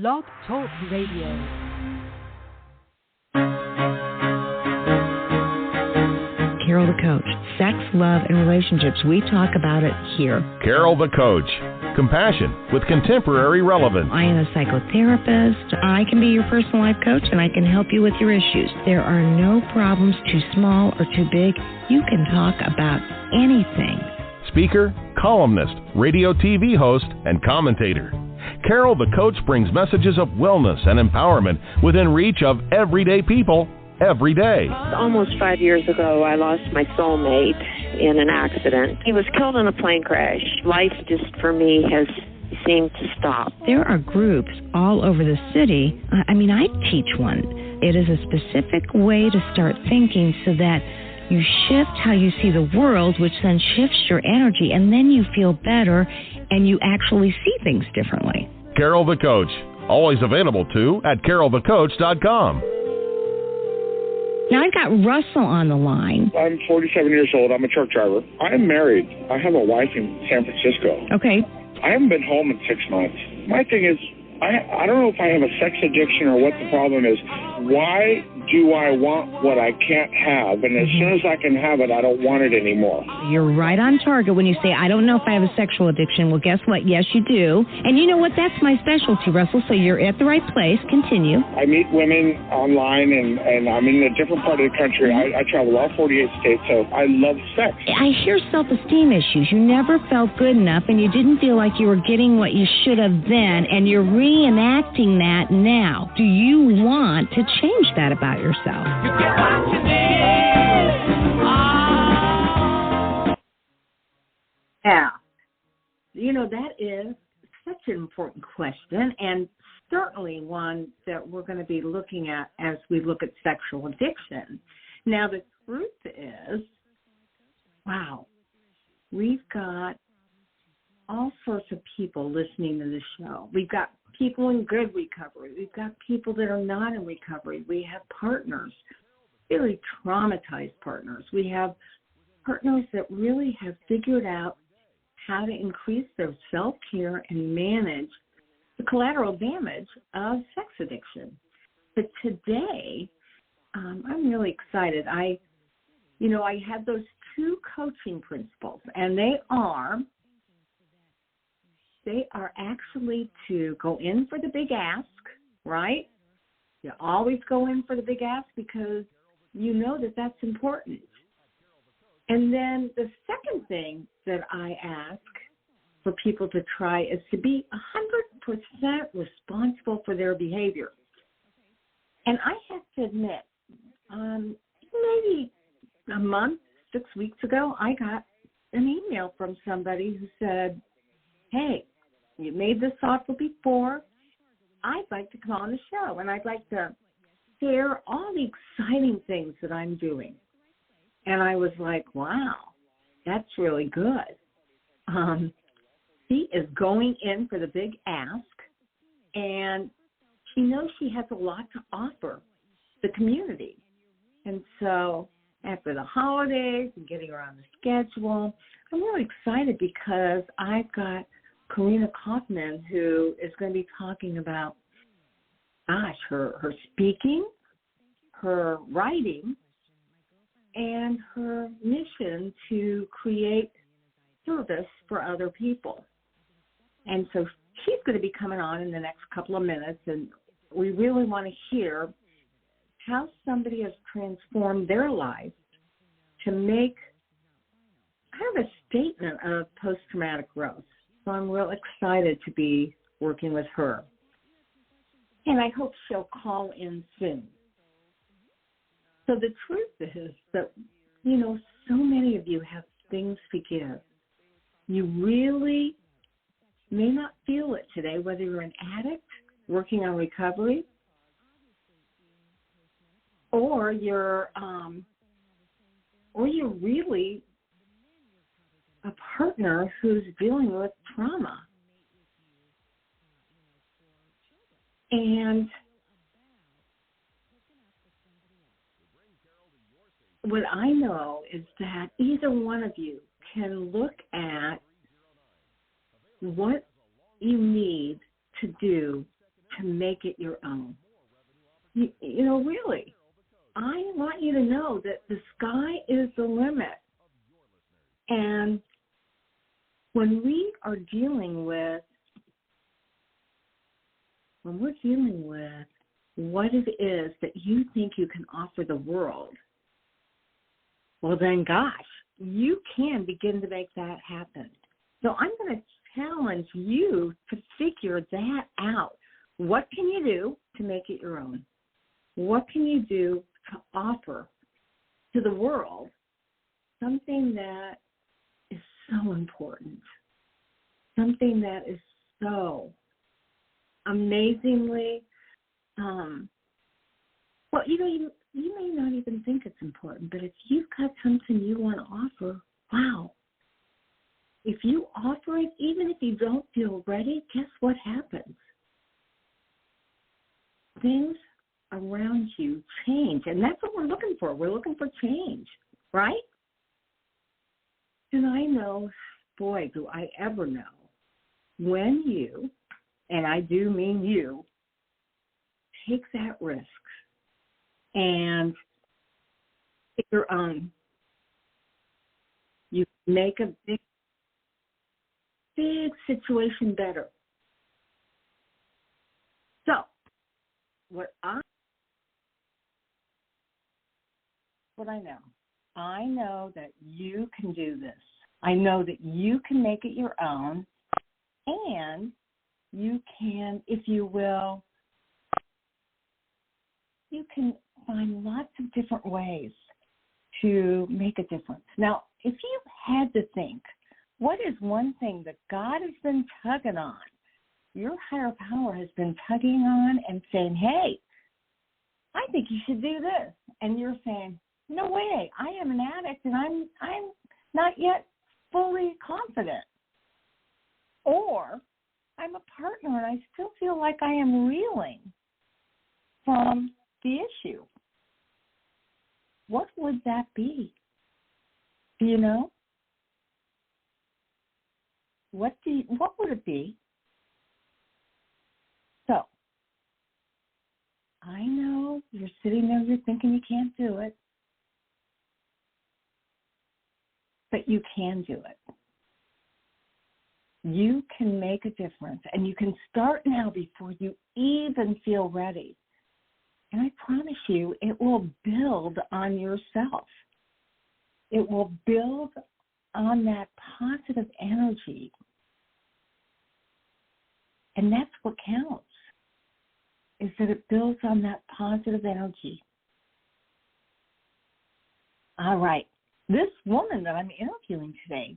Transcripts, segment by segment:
Blog Talk Radio. Carol the Coach. Sex, love, and relationships. We talk about it here. Carol the Coach. Compassion with contemporary relevance. I am a psychotherapist. I can be your personal life coach, and I can help you with your issues. There are no problems too small or too big. You can talk about anything. Speaker, columnist, radio TV host, and commentator. Carol the Coach brings messages of wellness and empowerment within reach of everyday people every day. Almost 5 years ago, I lost my soulmate in an accident. He was killed in a plane crash. Life just, for me, has seemed to stop. There are groups all over the city. I teach one. It is a specific way to start thinking so that you shift how you see the world, which then shifts your energy, and then you feel better and you actually see things differently. Carol the Coach. Always available, too, at carolthecoach.com. Now, I've got Russell on the line. I'm 47 years old. I'm a truck driver. I'm married. I have a wife in San Francisco. Okay. I haven't been home in 6 months. My thing is, I don't know if I have a sex addiction or what the problem is. Why do I want what I can't have? And as soon as I can have it, I don't want it anymore. You're right on target when you say, I don't know if I have a sexual addiction. Well, guess what? Yes, you do. And you know what? That's my specialty, Russell. So you're at the right place. Continue. I meet women online, and I'm in a different part of the country. I travel all 48 states, so I love sex. I hear self-esteem issues. You never felt good enough, and you didn't feel like you were getting what you should have then, and you're reenacting that now. Do you want to change that about yourself? You get what you need. Oh. Yeah. That is such an important question, and certainly one that we're going to be looking at as we look at sexual addiction. Now, the truth is, wow, we've got all sorts of people listening to the show. We've got people in good recovery. We've got people that are not in recovery. We have partners, really traumatized partners. We have partners that really have figured out how to increase their self-care and manage the collateral damage of sex addiction. But today, I'm really excited. I have those two coaching principles, and they are actually to go in for the big ask, right? You always go in for the big ask because you know that that's important. And then the second thing that I ask for people to try is to be 100% responsible for their behavior. And I have to admit, maybe a month, 6 weeks ago, I got an email from somebody who said, hey, you made this offer before. I'd like to come on the show, and I'd like to share all the exciting things that I'm doing. And I was like, wow, that's really good. She is going in for the big ask, and she knows she has a lot to offer the community. And so after the holidays and getting her on the schedule, I'm really excited because I've got Corinna Kaufman, who is going to be talking about, her speaking, her writing, and her mission to create service for other people. And so she's going to be coming on in the next couple of minutes, and we really want to hear how somebody has transformed their life to make kind of a statement of post-traumatic growth. So I'm real excited to be working with her. And I hope she'll call in soon. So the truth is that, so many of you have things to give. You really may not feel it today, whether you're an addict working on recovery or you're really a partner who's dealing with trauma. And what I know is that either one of you can look at what you need to do to make it your own. You know, really, I want you to know that the sky is the limit. And when we're dealing with what it is that you think you can offer the world, well then, gosh, you can begin to make that happen. So I'm going to challenge you to figure that out. What can you do to make it your own? What can you do to offer to the world something that is so important, something that is so amazingly, well, you may not even think it's important, but if you've got something you want to offer, wow. If you offer it, even if you don't feel ready, guess what happens? Things around you change, and that's what we're looking for. We're looking for change, right? And I know, boy, do I ever know, when you, and I do mean you, take that risk and take your own. You make a big situation better. So, I know that you can do this. I know that you can make it your own, and you can, if you will, you can find lots of different ways to make a difference. Now, if you had to think, what is one thing that God has been tugging on, your higher power has been tugging on and saying, hey, I think you should do this. And you're saying, no way, I am an addict and I'm not yet fully confident. Or I'm a partner and I still feel like I am reeling from the issue. What would that be? Do you know? What would it be? So, I know you're sitting there, you're thinking you can't do it. But you can do it. You can make a difference, and you can start now before you even feel ready. And I promise you, it will build on yourself. It will build on that positive energy. And that's what counts, is that it builds on that positive energy. All right. This woman that I'm interviewing today,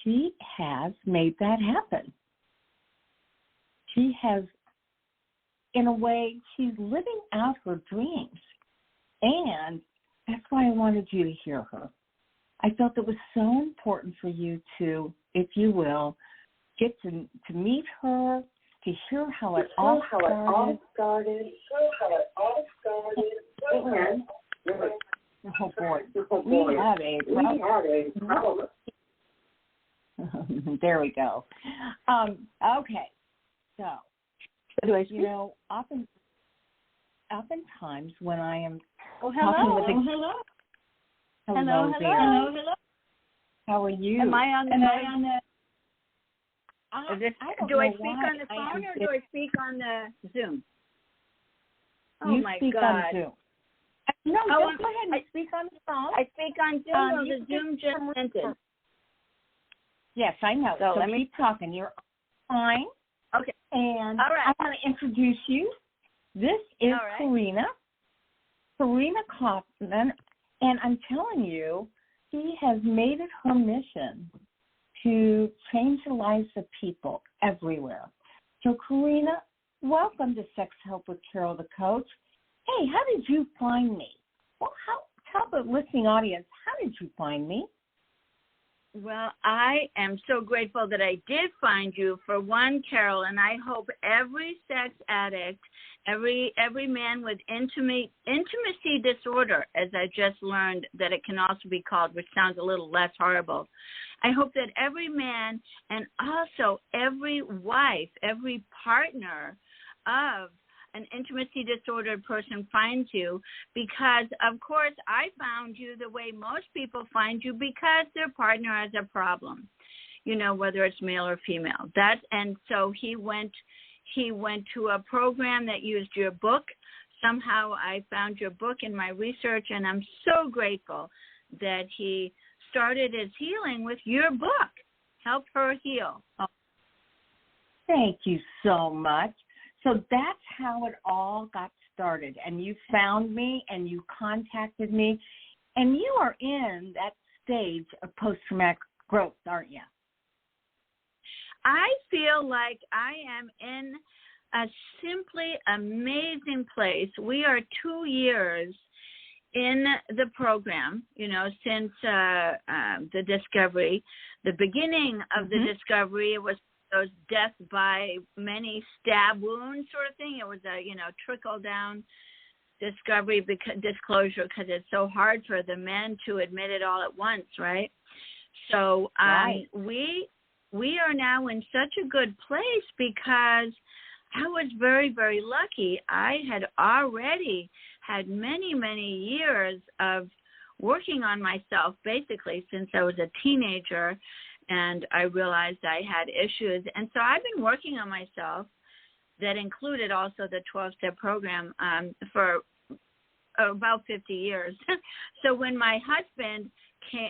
she has made that happen. She has, in a way, she's living out her dreams. And that's why I wanted you to hear her. I felt it was so important for you to, if you will, get to meet her, to hear how it all started. Oh, boy. We have a problem. There we go. Okay. So, you know, oftentimes when I am talking with Hello. How are you? Am I on the do I speak on the phone or do I speak on the Zoom? Oh, you my speak God. on Zoom. No, go ahead and speak on the phone. I speak on Zoom or the Zoom just ended? Yes, I know. So let me keep talking. You're fine. Okay. And all right. I want to introduce you. This is Corinna Kaufman, and I'm telling you, she has made it her mission to change the lives of people everywhere. So, Corinna, welcome to Sex Help with Carol the Coach. Hey, how did you find me? Well, tell the listening audience, how did you find me? Well, I am so grateful that I did find you, for one, Carol, and I hope every sex addict, every man with intimacy disorder, as I just learned that it can also be called, which sounds a little less horrible. I hope that every man and also every wife, every partner of an intimacy disordered person finds you, because, of course, I found you the way most people find you, because their partner has a problem, whether it's male or female. And so he went to a program that used your book. Somehow I found your book in my research, and I'm so grateful that he started his healing with your book, Help Her Heal. Thank you so much. So that's how it all got started. And you found me and you contacted me. And you are in that stage of post-traumatic growth, aren't you? I feel like I am in a simply amazing place. We are 2 years in the program, since the discovery. The beginning of the discovery, it was those death by many stab wounds sort of thing. It was a, trickle down discovery, disclosure, because it's so hard for the men to admit it all at once, right? So right. We are now in such a good place because I was very, very lucky. I had already had many, many years of working on myself, basically, since I was a teenager. And I realized I had issues. And so I've been working on myself. That included also the 12-step program for about 50 years. So when my husband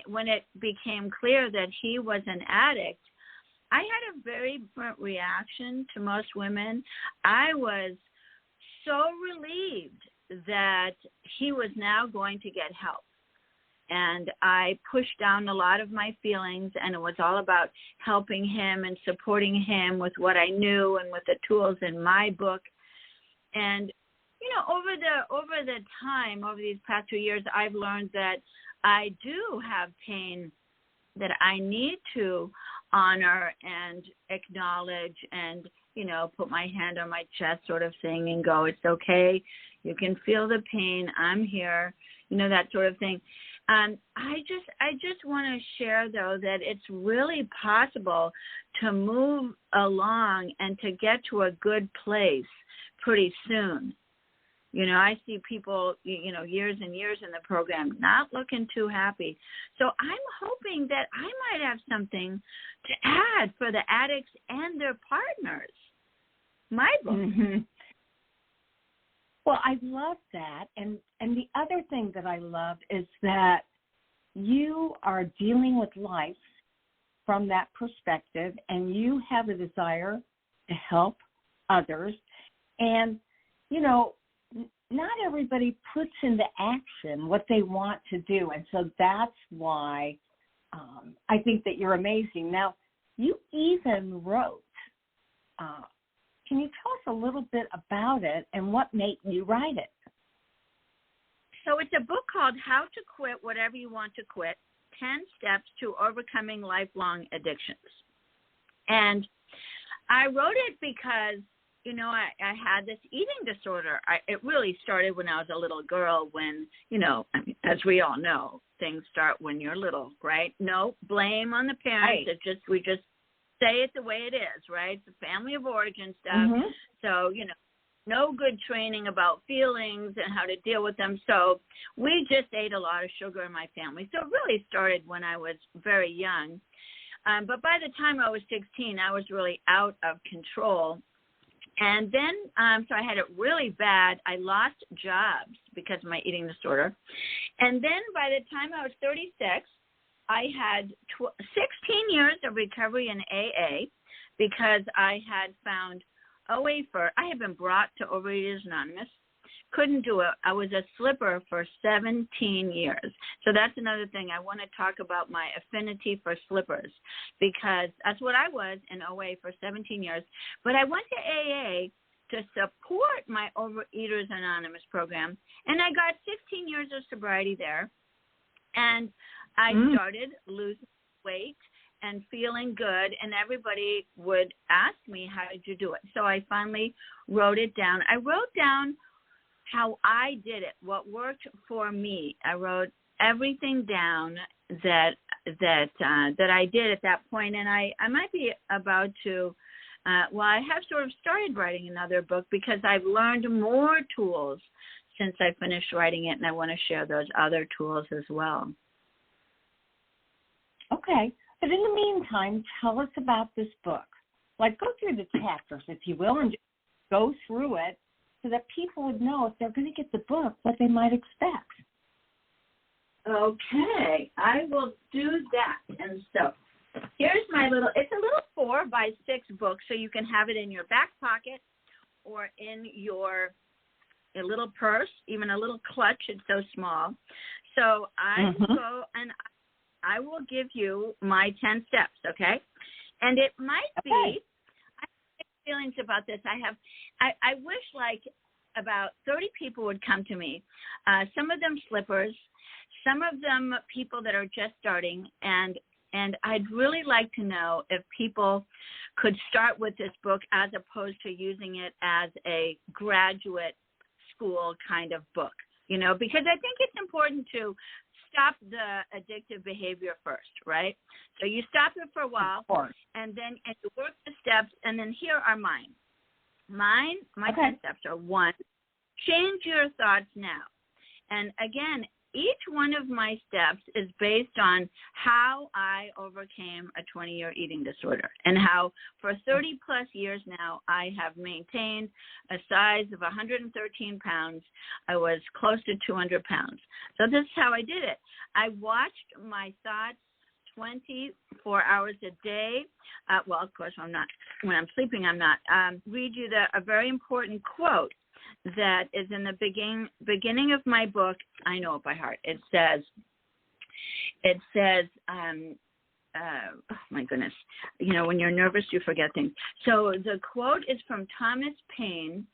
when it became clear that he was an addict, I had a very different reaction to most women. I was so relieved that he was now going to get help. And I pushed down a lot of my feelings, and it was all about helping him and supporting him with what I knew and with the tools in my book. And, over the time, over these past 2 years, I've learned that I do have pain that I need to honor and acknowledge and, put my hand on my chest sort of thing and go, it's okay. You can feel the pain. I'm here, that sort of thing. I just want to share, though, that it's really possible to move along and to get to a good place pretty soon. I see people, years and years in the program not looking too happy. So I'm hoping that I might have something to add for the addicts and their partners. My book. Mm-hmm. Well, I love that. And the other thing that I love is that you are dealing with life from that perspective, and you have a desire to help others. And, not everybody puts into action what they want to do. And so that's why I think that you're amazing. Now, you even wrote, can you tell us a little bit about it and what made you write it? So it's a book called How to Quit Whatever You Want to Quit, 10 Steps to Overcoming Lifelong Addictions. And I wrote it because, I had this eating disorder. It really started when I was a little girl when, as we all know, things start when you're little, right? No blame on the parents. Right. We just say it the way it is, right? It's a family of origin stuff. Mm-hmm. So, no good training about feelings and how to deal with them. So we just ate a lot of sugar in my family. So it really started when I was very young. But by the time I was 16, I was really out of control. And then, so I had it really bad. I lost jobs because of my eating disorder. And then by the time I was 36, I had 16 years of recovery in AA because I had found I had been brought to Overeaters Anonymous, couldn't do it. I was a slipper for 17 years. So that's another thing. I want to talk about my affinity for slippers because that's what I was in OA for 17 years. But I went to AA to support my Overeaters Anonymous program, and I got 16 years of sobriety there. And I started losing weight and feeling good, and everybody would ask me, how did you do it? So I finally wrote it down. I wrote down how I did it, what worked for me. I wrote everything down that I did at that point, and I might be about to, I have sort of started writing another book because I've learned more tools since I finished writing it, and I want to share those other tools as well. Okay. But in the meantime, tell us about this book. Like, go through the chapters, if you will, and just go through it so that people would know if they're going to get the book, what they might expect. Okay, I will do that. And so here's my it's a little 4x6 book, so you can have it in your back pocket or in a little purse, even a little clutch. It's so small. So I go and I will give you my 10 steps, okay? And it might be, I have feelings about this. I wish like about 30 people would come to me, some of them slippers, some of them people that are just starting, and I'd really like to know if people could start with this book as opposed to using it as a graduate school kind of book, because I think it's important to stop the addictive behavior first, right? So you stop it for a while, and then you work the steps, and then here are mine. My 10 steps are: 1, change your thoughts now. And again, each one of my steps is based on how I overcame a 20-year eating disorder and how for 30 plus years now I have maintained a size of 113 pounds. I was close to 200 pounds. So this is how I did it. I watched my thoughts 24 hours a day. Well, of course, when I'm sleeping, I'm not. Read you a very important quote that is in the beginning of my book. I know it by heart. It says, oh my goodness, when you're nervous, you forget things. So the quote is from Thomas Paine,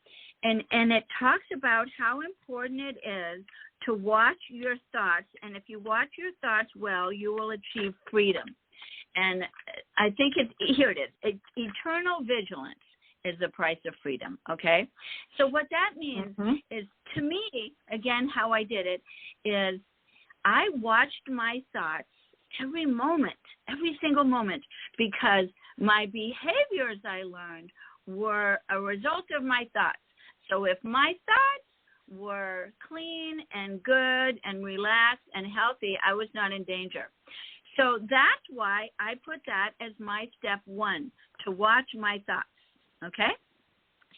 and it talks about how important it is to watch your thoughts. And if you watch your thoughts well, you will achieve freedom. And I think here it is. It's eternal vigilance is the price of freedom, okay? So what that means is, to me, again, how I did it is I watched my thoughts every moment, every single moment, because my behaviors, I learned, were a result of my thoughts. So if my thoughts were clean and good and relaxed and healthy, I was not in danger. So that's why I put that as my step 1, to watch my thoughts. Okay,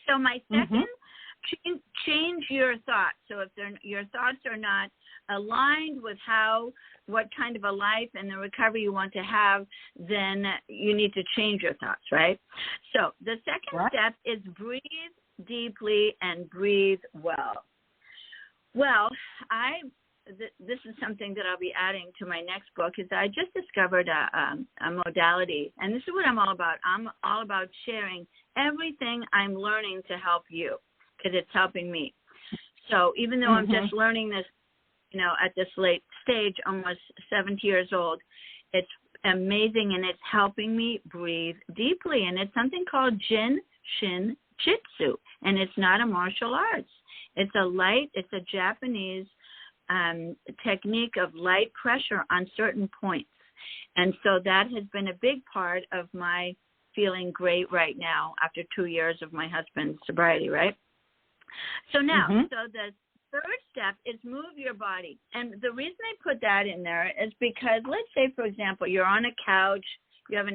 so my second, change your thoughts. So if your thoughts are not aligned with what kind of a life and the recovery you want to have, then you need to change your thoughts, right? So the second step is breathe deeply and breathe well. Well, this is something that I'll be adding to my next book, is I just discovered a modality, and this is what I'm all about. I'm all about sharing everything I'm learning to help you, because it's helping me. So even though I'm just learning this, at this late stage, almost 70 years old, it's amazing, and it's helping me breathe deeply. And it's something called Jin Shin Jitsu, and it's not a martial arts. It's a Japanese technique of light pressure on certain points. And so that has been a big part of my feeling great right now after 2 years of my husband's sobriety, right? So now, so the third step is move your body. And the reason I put that in there is because, let's say, for example, you're on a couch, you have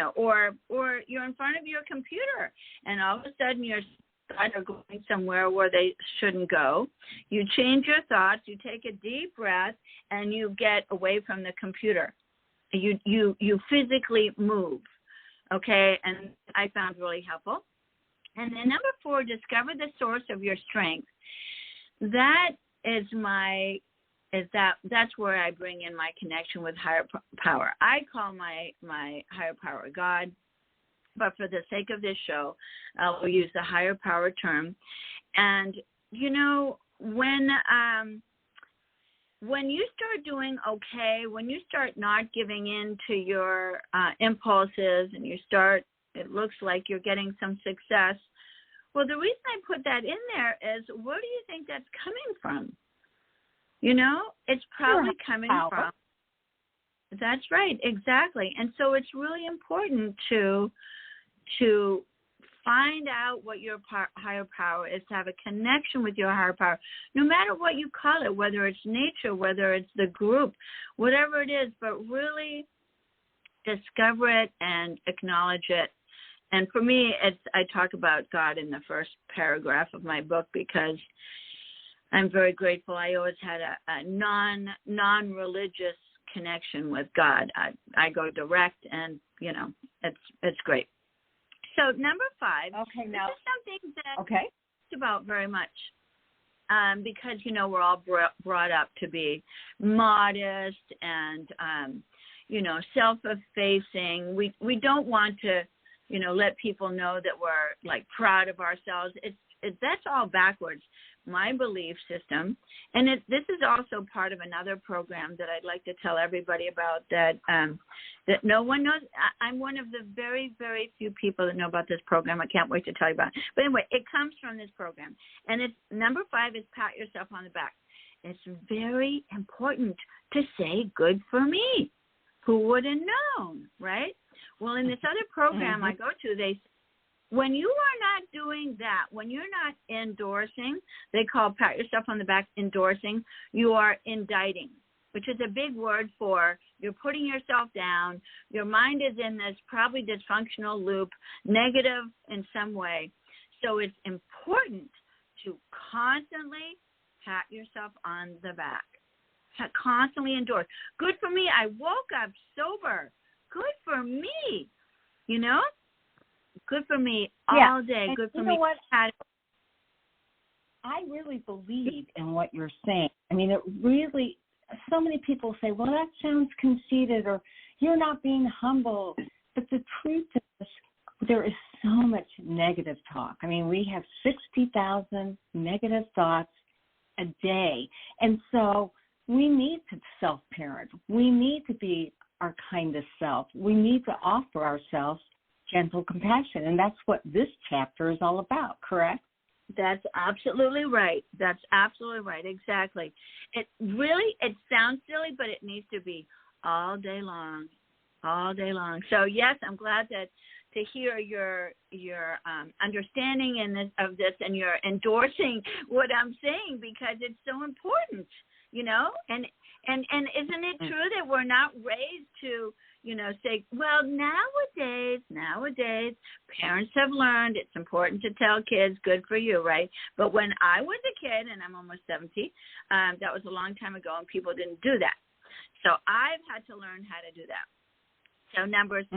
or you're in front of your computer, and all of a sudden your thoughts are going somewhere where they shouldn't go. You change your thoughts, you take a deep breath, and you get away from the computer. You physically move, okay? And I found really helpful. And then number 4, discover the source of your strength. That's where I bring in my connection with higher power. I call my higher power God, but for the sake of this show, we'll use the higher power term. And when when you start doing okay, when you start not giving in to your impulses and it looks like you're getting some success. Well, the reason I put that in there is, where do you think that's coming from? It's probably coming from. That's right, exactly. And so it's really important to find out what your higher power is, to have a connection with your higher power, no matter what you call it, whether it's nature, whether it's the group, whatever it is, but really discover it and acknowledge it. And for me, I talk about God in the first paragraph of my book because I'm very grateful. I always had a non-religious connection with God. I go direct, and it's great. So number 5. Okay, now this is something that okay. I talked about very much because we're all brought up to be modest and self-effacing. We don't want to let people know that we're like proud of ourselves. That's all backwards. My belief system, and this is also part of another program that I'd like to tell everybody about that no one knows. I'm one of the very, very few people that know about this program. I can't wait to tell you about it. But anyway, it comes from this program, and it's number 5 is pat yourself on the back. It's very important to say good for me. Who would have known, right? Well, in this other program I go to, when you are not doing that, when you're not endorsing, they call pat yourself on the back endorsing, you are indicting, which is a big word for you're putting yourself down. Your mind is in this probably dysfunctional loop, negative in some way. So it's important to constantly pat yourself on the back, constantly endorse. Good for me. I woke up sober. Good for me. Good for me all day. And good for you me. Know what? I really believe in what you're saying. I mean, it really, so many people say, well, that sounds conceited or you're not being humble. But the truth is, there is so much negative talk. I mean, we have 60,000 negative thoughts a day. And so we need to self-parent. We need to be our kindest self. We need to offer ourselves gentle compassion. And that's what this chapter is all about, correct? That's absolutely right. That's absolutely right. Exactly. It sounds silly, but it needs to be all day long, all day long. So yes, I'm glad to hear your understanding of this, and you're endorsing what I'm saying, because it's so important, and isn't it true that we're not raised to, say, well, nowadays, parents have learned it's important to tell kids, good for you, right? But when I was a kid, and I'm almost 70, that was a long time ago, and people didn't do that. So I've had to learn how to do that. So number 6,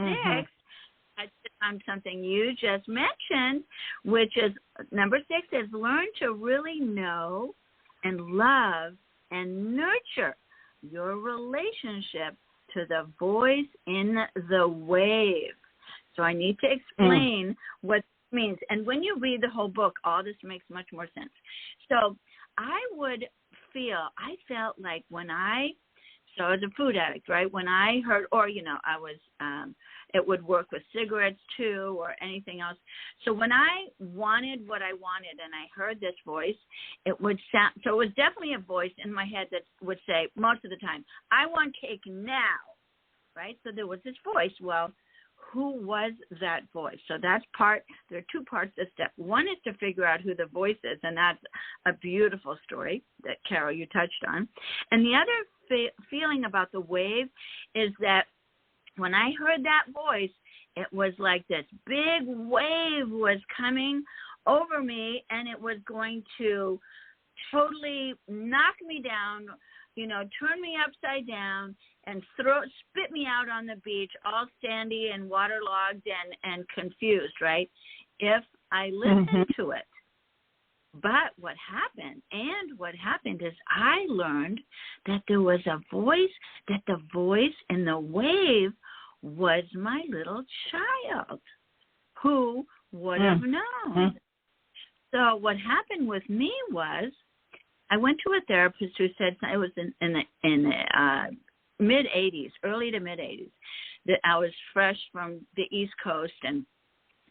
I found something you just mentioned, which is number 6 is learn to really know and love and nurture your relationship to the voice in the wave. So I need to explain what it means. And when you read the whole book, all this makes much more sense. So I felt like so I was a food addict, right? When I heard, or, I was, it would work with cigarettes too, or anything else. So when I wanted what I wanted and I heard this voice, it would sound, so it was definitely a voice in my head that would say most of the time, I want cake now, right? So there was this voice. Well, who was that voice? So there are 2 parts to step. One is to figure out who the voice is, and that's a beautiful story that, Carol, you touched on. And the other feeling about the wave is that when I heard that voice, it was like this big wave was coming over me, and it was going to totally knock me down, turn me upside down, and spit me out on the beach, all sandy and waterlogged and confused, right? If I listened to it. But what happened is I learned that there was a voice, that the voice in the wave was my little child. Who would have known? So what happened with me was I went to a therapist who said, it was in the mid-'80s, early to mid-'80s, that I was fresh from the East Coast, and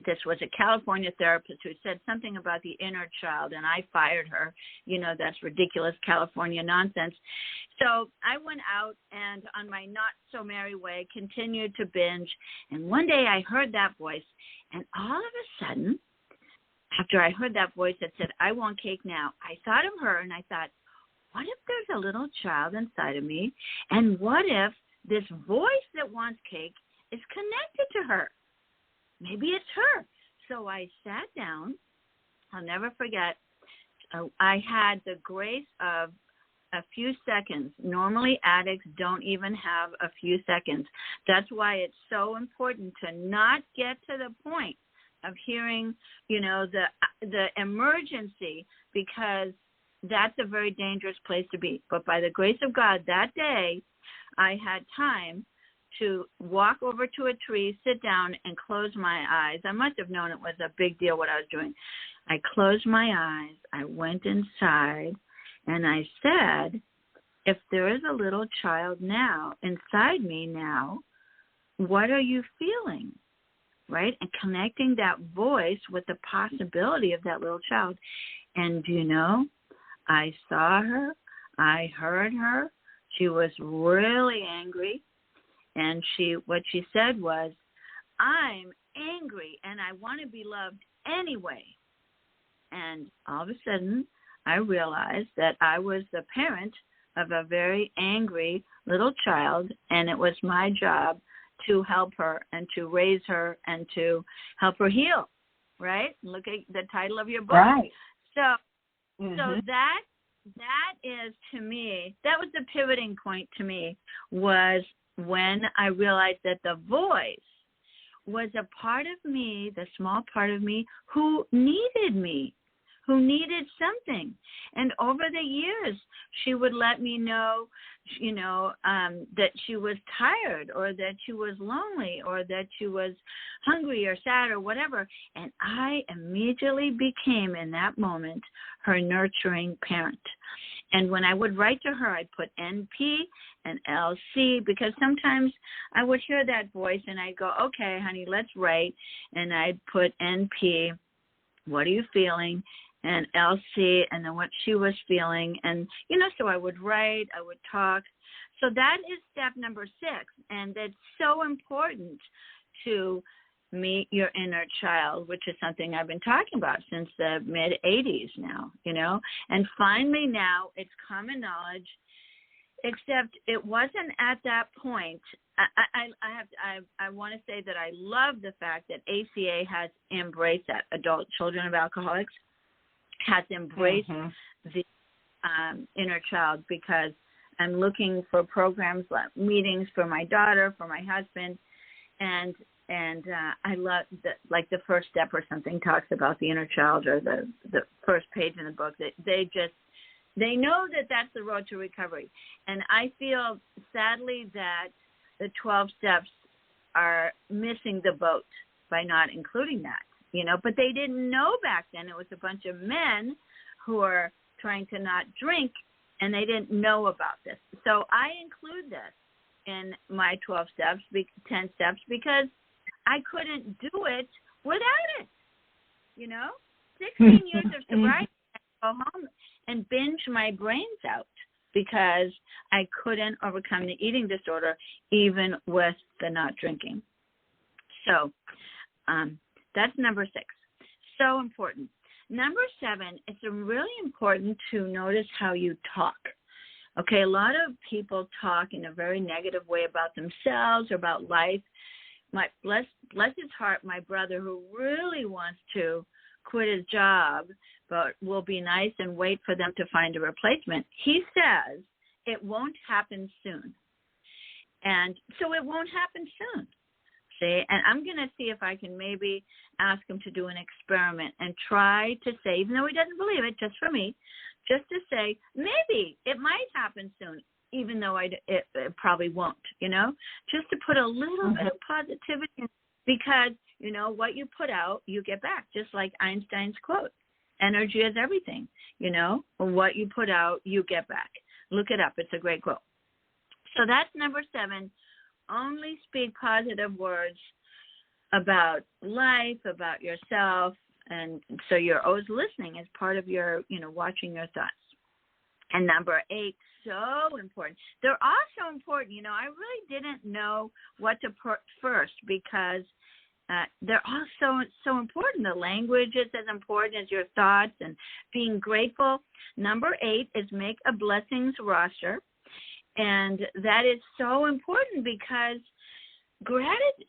this was a California therapist who said something about the inner child, and I fired her. That's ridiculous California nonsense. So I went out and on my not-so-merry way continued to binge, and one day I heard that voice, and all of a sudden, after I heard that voice that said, I want cake now, I thought of her, and I thought, what if there's a little child inside of me, and what if this voice that wants cake is connected to her? Maybe it's her. So I sat down. I'll never forget. I had the grace of a few seconds. Normally, addicts don't even have a few seconds. That's why it's so important to not get to the point of hearing, the emergency, because that's a very dangerous place to be. But by the grace of God, that day, I had time to walk over to a tree, sit down, and close my eyes. I must have known it was a big deal what I was doing. I closed my eyes. I went inside, and I said, if there is a little child now, inside me now, what are you feeling? Right? And connecting that voice with the possibility of that little child. And, I saw her. I heard her. She was really angry. And what she said was, I'm angry and I want to be loved anyway. And all of a sudden, I realized that I was the parent of a very angry little child, and it was my job to help her and to raise her and to help her heal, right? Look at the title of your book. Right. So that is, to me, that was the pivoting point to me, was when I realized that the voice was a part of me, the small part of me, who needed me, who needed something. And over the years, she would let me know, that she was tired, or that she was lonely, or that she was hungry or sad or whatever. And I immediately became, in that moment, her nurturing parent. And when I would write to her, I'd put NP and LC, because sometimes I would hear that voice and I'd go, okay, honey, let's write. And I'd put NP, what are you feeling? And LC, and then what she was feeling. And, so I would write, I would talk. So that is step number 6. And it's so important to meet your inner child, which is something I've been talking about since the mid-'80s now, And finally now it's common knowledge, except it wasn't at that point. I want to say that I love the fact that ACA has embraced that. Adult Children of Alcoholics has embraced the inner child, because I'm looking for programs, meetings for my daughter, for my husband, and I love the first step or something talks about the inner child, or the first page in the book. They know that that's the road to recovery. And I feel sadly that the 12 steps are missing the boat by not including that, but they didn't know back then. It was a bunch of men who were trying to not drink, and they didn't know about this. So I include this in my 12 steps, 10 steps, because I couldn't do it without it. 16 years of sobriety, I go home and binge my brains out because I couldn't overcome the eating disorder, even with the not drinking. So that's number 6. So important. Number 7, it's really important to notice how you talk. Okay, a lot of people talk in a very negative way about themselves or about life. Bless his heart, my brother, who really wants to quit his job, but will be nice and wait for them to find a replacement. He says it won't happen soon. And so it won't happen soon. See, and I'm going to see if I can maybe ask him to do an experiment and try to say, even though he doesn't believe it, just for me, just to say, maybe it might happen soon, even though it probably won't, just to put a little bit of positivity in, because, what you put out, you get back, just like Einstein's quote. energy is everything. You know, what you put out, you get back. Look it up. It's a great quote. So that's number 7. Only speak positive words about life, about yourself, and so you're always listening as part of your, watching your thoughts. And number 8, so important. They're also important. I really didn't know what to put first because they're all so important. The language is as important as your thoughts and being grateful. Number 8 is make a blessings roster. And that is so important because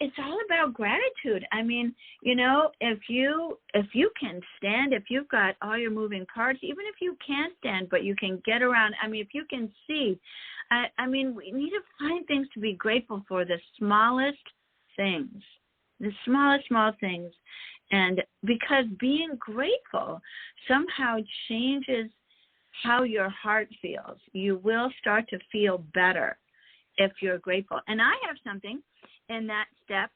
it's all about gratitude. I mean, if you can stand, if you've got all your moving parts, even if you can't stand, but you can get around, if you can see, we need to find things to be grateful for, the smallest things, the small things. And because being grateful somehow changes how your heart feels. You will start to feel better if you're grateful. And I have something in that step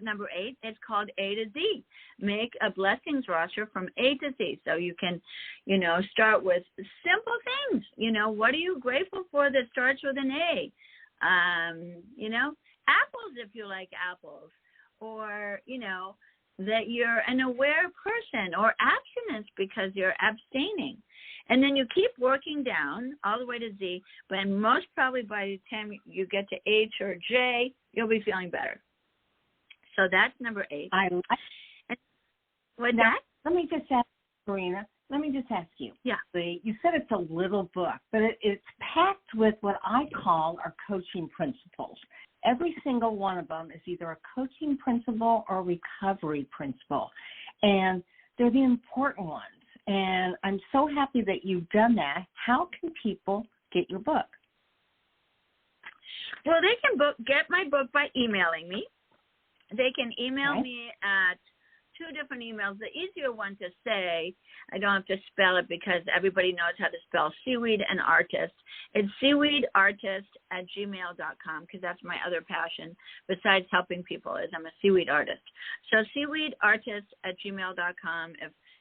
number 8. It's called A to Z. Make a blessings roster from A to Z. So you can, start with simple things. What are you grateful for that starts with an A? Apples if you like apples. Or, that you're an aware person, or abstinence because you're abstaining. And then you keep working down all the way to Z, but most probably by the time you get to H or J, you'll be feeling better. So that's number 8. I like. With that? Let me just ask, Corinna, you. Yeah. You said it's a little book, but it's packed with what I call our coaching principles. Every single one of them is either a coaching principle or a recovery principle, and they're the important ones. And I'm so happy that you've done that. How can people get your book? Well, they can get my book by emailing me. They can email me at 2 different emails. The easier one to say, I don't have to spell it because everybody knows how to spell seaweed and artist. It's seaweedartist@gmail.com because that's my other passion besides helping people is I'm a seaweed artist. So seaweedartist@gmail.com.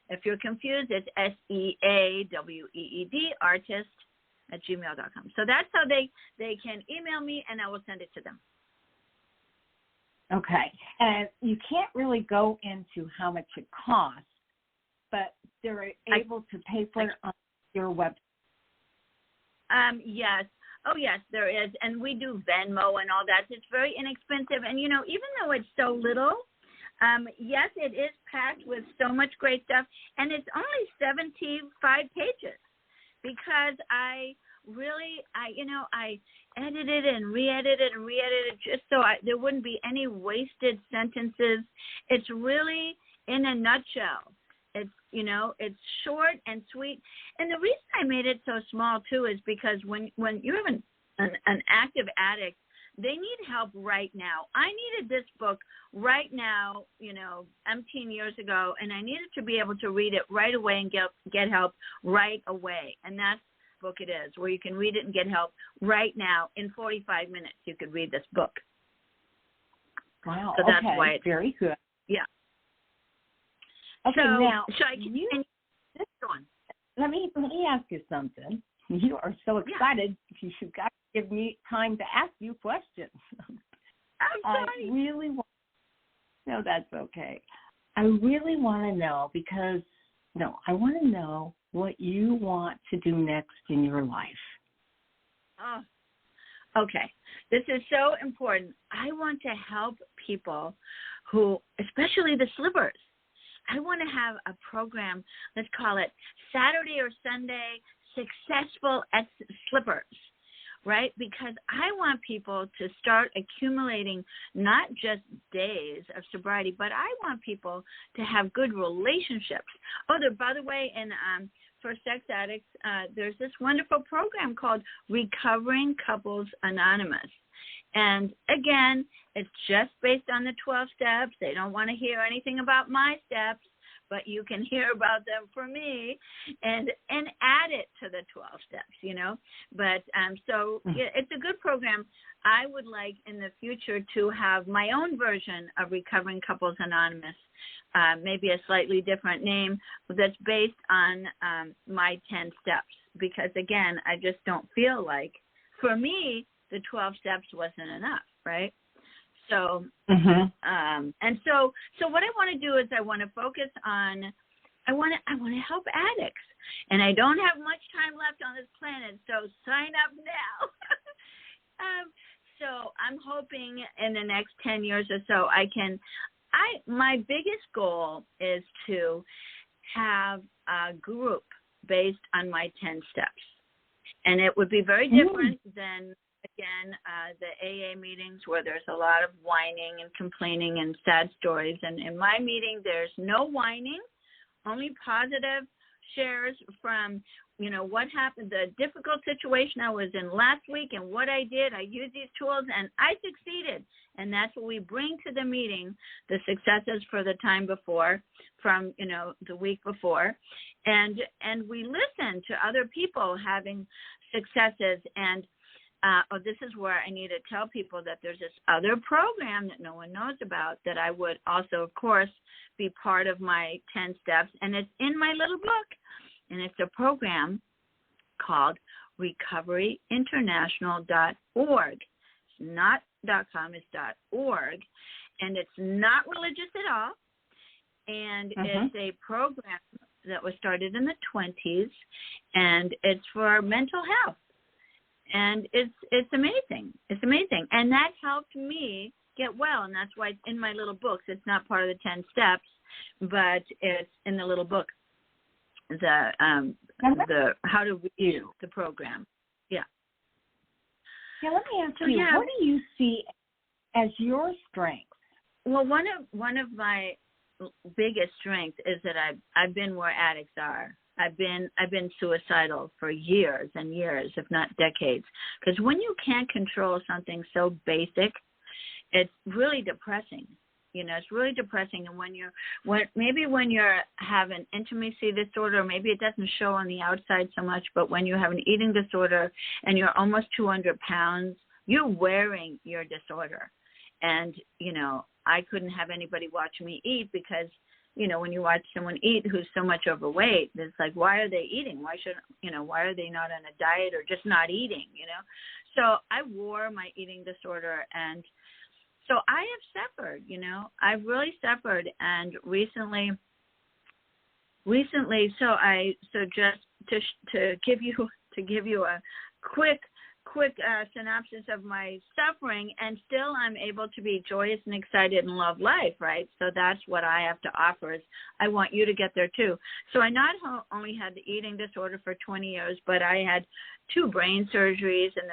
If you're confused, it's SEAWEED artist@gmail.com. So that's how they can email me and I will send it to them. Okay. And you can't really go into how much it costs, but they're able to pay for it on your website. Yes. Oh, yes, there is. And we do Venmo and all that. It's very inexpensive. And, even though it's so little, yes, it is packed with so much great stuff. And it's only 75 pages because I edited and re-edited just so there wouldn't be any wasted sentences. It's really in a nutshell. It's, it's short and sweet. And the reason I made it so small, too, is because when you have an active addict, they need help right now. I needed this book right now, 17 years ago, and I needed to be able to read it right away and get help right away. And that's the book it is, where you can read it and get help right now. In 45 minutes, you could read this book. Wow. So that's why it's very good. Yeah. Okay, so, now this one. Let me ask you something. You are so excited. Yeah. You've got to give me time to ask you questions. I'm sorry. No, that's okay. I really want to know I want to know what you want to do next in your life. Oh, okay. This is so important. I want to help people who, especially the slippers. I want to have a program, let's call it Saturday or Sunday Successful at Slippers, right? Because I want people to start accumulating not just days of sobriety, but I want people to have good relationships. Oh, by the way, for sex addicts, there's this wonderful program called Recovering Couples Anonymous. And again, it's just based on the 12 steps. They don't want to hear anything about my steps, but you can hear about them from me and add it to the 12 steps, But so yeah, it's a good program. I would like in the future to have my own version of Recovering Couples Anonymous, maybe a slightly different name that's based on my 10 steps. Because, again, I just don't feel like, for me, the 12 steps wasn't enough, right? So, and so what I want to do is I want to focus on, I want to help addicts, and I don't have much time left on this planet, so sign up now. So I'm hoping in the next 10 years or so my biggest goal is to have a group based on my 10 steps, and it would be very different than, again, the AA meetings where there's a lot of whining and complaining and sad stories. And in my meeting, there's no whining, only positive shares from, what happened, the difficult situation I was in last week and what I did. I used these tools and I succeeded. And that's what we bring to the meeting, the successes for the time before, from, the week before. And we listen to other people having successes. And this is where I need to tell people that there's this other program that no one knows about that I would also, of course, be part of my 10 steps. And it's in my little book. And it's a program called recoveryinternational.org. It's not .com, it's .org. And it's not religious at all. And it's a program that was started in the 1920s, and it's for mental health. And it's amazing. It's amazing. And that helped me get well, and that's why it's in my little books. It's not part of the 10 steps, but it's in the little book. The how to review the program. Yeah. Yeah, let me ask you, what do you see as your strengths? Well, one of my biggest strengths is that I've been where addicts are. I've been suicidal for years and years, if not decades. Because when you can't control something so basic, it's really depressing. It's really depressing. And when you're having intimacy disorder, maybe it doesn't show on the outside so much, but when you have an eating disorder and you're almost 200 pounds, you're wearing your disorder. And, I couldn't have anybody watch me eat because, when you watch someone eat who's so much overweight, it's like, why are they eating? Why are they not on a diet or just not eating, So I wore my eating disorder, and so I have suffered, I've really suffered. And recently, so just to give you a quick synopsis of my suffering, and still I'm able to be joyous and excited and love life, right? So that's what I have to offer, is I want you to get there too. So I not only had the eating disorder for 20 years, but I had 2 brain surgeries and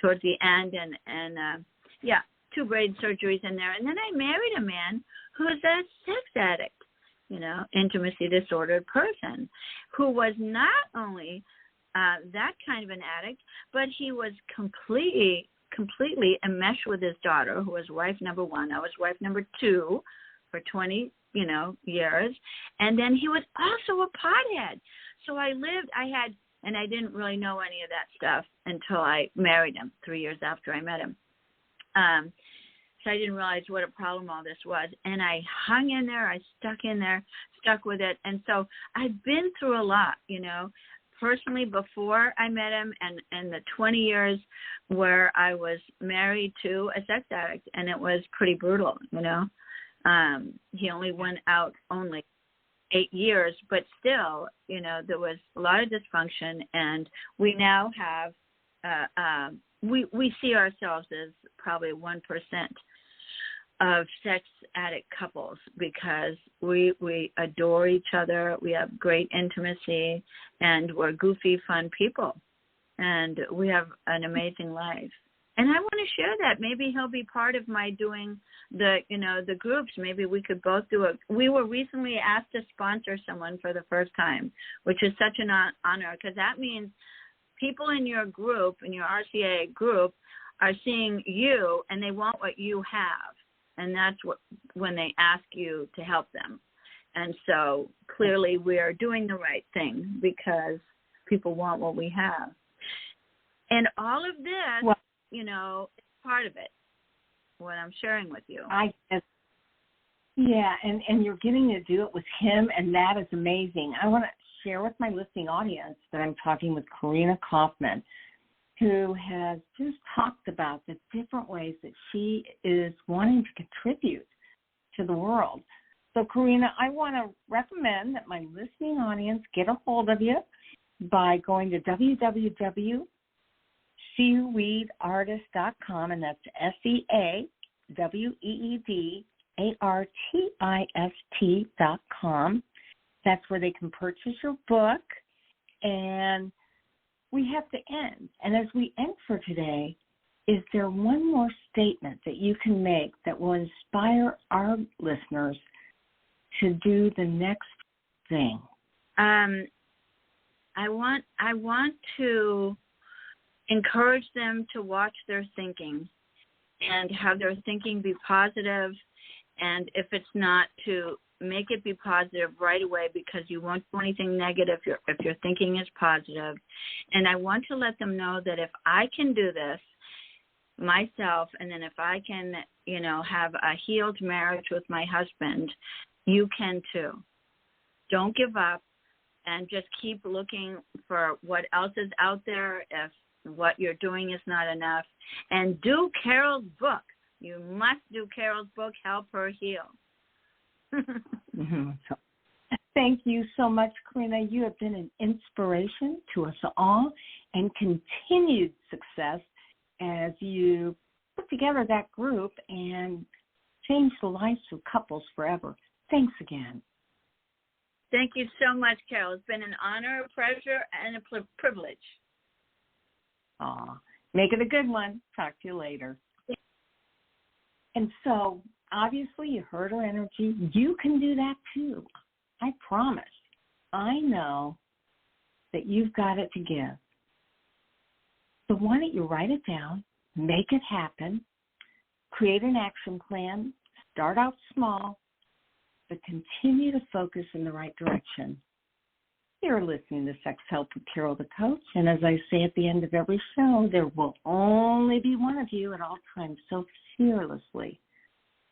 towards the end, and 2 brain surgeries in there. And then I married a man who's a sex addict, intimacy disordered person, who was not only that kind of an addict, but he was completely enmeshed with his daughter, who was wife number 1. I was wife number 2 for 20, years. And then he was also a pothead. So I didn't really know any of that stuff until I married him 3 years after I met him. So I didn't realize what a problem all this was. And I hung in there. I stuck with it. And so I've been through a lot, personally before I met him, and the 20 years where I was married to a sex addict, and it was pretty brutal, He only went out 8 years, but still, there was a lot of dysfunction, and we now have we see ourselves as probably 1% of sex addict couples, because we adore each other, we have great intimacy, and we're goofy, fun people, and we have an amazing life. And I want to share that. Maybe he'll be part of my doing the groups. Maybe we could both do it. We were recently asked to sponsor someone for the first time, which is such an honor, because that means people in your group, in your RCA group, are seeing you, and they want what you have. And that's when they ask you to help them. And so clearly we're doing the right thing because people want what we have. And all of this, well, is part of it, what I'm sharing with you. Yeah, and you're getting to do it with him, and that is amazing. I want to share with my listening audience that I'm talking with Corinna Kaufman, who has just talked about the different ways that she is wanting to contribute to the world. So, Corinna, I want to recommend that my listening audience get a hold of you by going to www.seaweedartist.com, and that's Seaweedartist.com. That's where they can purchase your book. And we have to end. And as we end for today, is there one more statement that you can make that will inspire our listeners to do the next thing? I want to encourage them to watch their thinking and have their thinking be positive. And if it's not, to make it be positive right away, because you won't do anything negative if your thinking is positive. And I want to let them know that if I can do this myself, and then if I can, have a healed marriage with my husband, you can too. Don't give up, and just keep looking for what else is out there if what you're doing is not enough. And do Carol's book. You must do Carol's book, Help Her Heal. Mm-hmm. Thank you so much, Corinna. You have been an inspiration to us all, and continued success as you put together that group and change the lives of couples forever. Thanks again. Thank you so much, Carol. It's been an honor, a pleasure, and a privilege. Aw, make it a good one. Talk to you later. And so, obviously, you heard her energy. You can do that too. I promise. I know that you've got it to give. So why don't you write it down, make it happen, create an action plan, start out small, but continue to focus in the right direction. You're listening to Sex Help with Carol the Coach, and as I say at the end of every show, there will only be one of you at all times, so fearlessly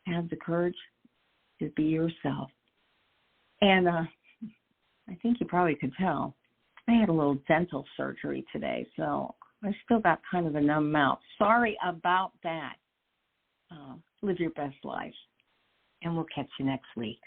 have the courage to be yourself. And I think you probably could tell, I had a little dental surgery today, so I still got kind of a numb mouth. Sorry about that. Live your best life, and we'll catch you next week.